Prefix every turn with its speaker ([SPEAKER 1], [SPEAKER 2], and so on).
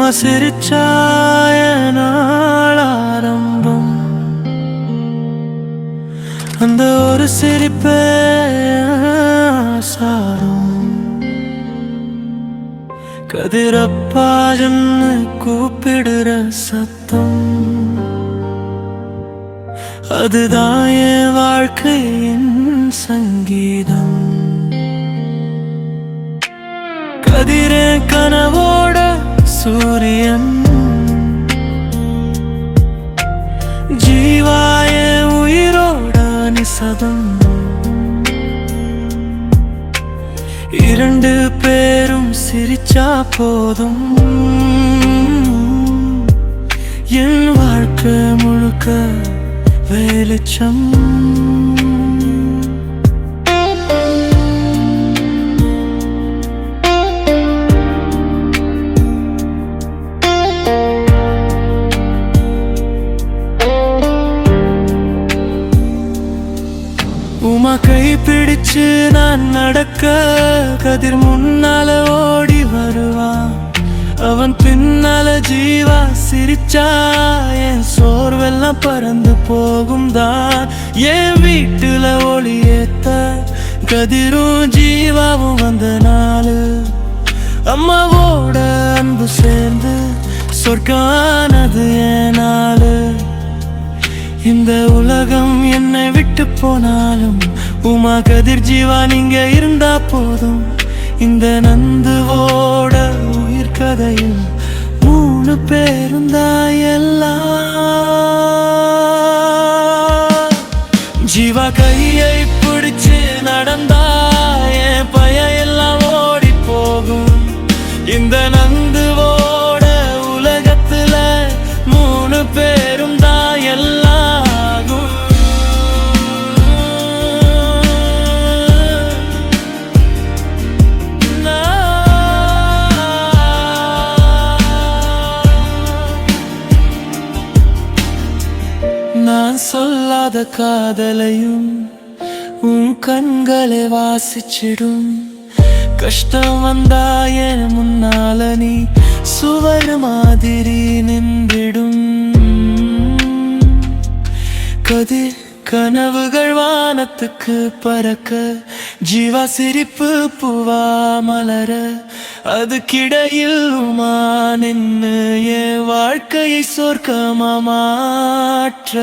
[SPEAKER 1] உமா சிரிச்சாய நாள் ஆரம்பம். அந்த ஒரு சிரிப்பே சாரும். கதிரப்பாஜன்னு கூப்பிடுற சத்தம், அதுதான் என் வாழ்க்கையின் சங்கீதம். கதிரே கனவோட சூரியன், ஜீவாய உயிரோட நிசதம். இரண்டு பேரும் சிரிச்சா போதும், என் வாழ்க்கை முழுக்க வெளிச்சம். உமா கை பிடிச்சு நான் நடக்க, கதிர் முன்னால ஓடி வருவான். அவன் பின்னால ஜீவா சிரிச்சா, என் சோர்வெல்லாம் பறந்து போகும் தான். என் வீட்டுல ஒளி ஏத்த கதிரும் ஜீவாவும் வந்த நாள், அம்மாவோட அன்பு சேர்ந்து சொர்க்கானது என் நாள். இந்த உலகம் என்னை விட்டு போனாலும் உமா கதிர் ஜீவா நீங்க இருந்தா போதும். இந்த நந்துவோட உயிர் கதையில் 3 பேருந்தா எல்லாம். ஜீவா கையை பிடிச்சு நடந்தா என் பய எல்லாம் ஓடி போகும். இந்த நந்துவோட உலகத்துல 3 பேரும் தான் எல்லாம். நான் சொல்லாத காதலையும் உன் கண்களை வாசிச்சிடும். கஷ்டம் வந்தா என் முன்னால நீ சுவர் மாதிரி நின்றிடும். கதிர் கனவுகள் வானத்துக்கு பறக்க, ஜீவா சிரிப்பு பூவா மலர, அதுக்கிடையில் உமா நின்னு என் வாழ்க்கையை சொர்க்கமா மாற்ற.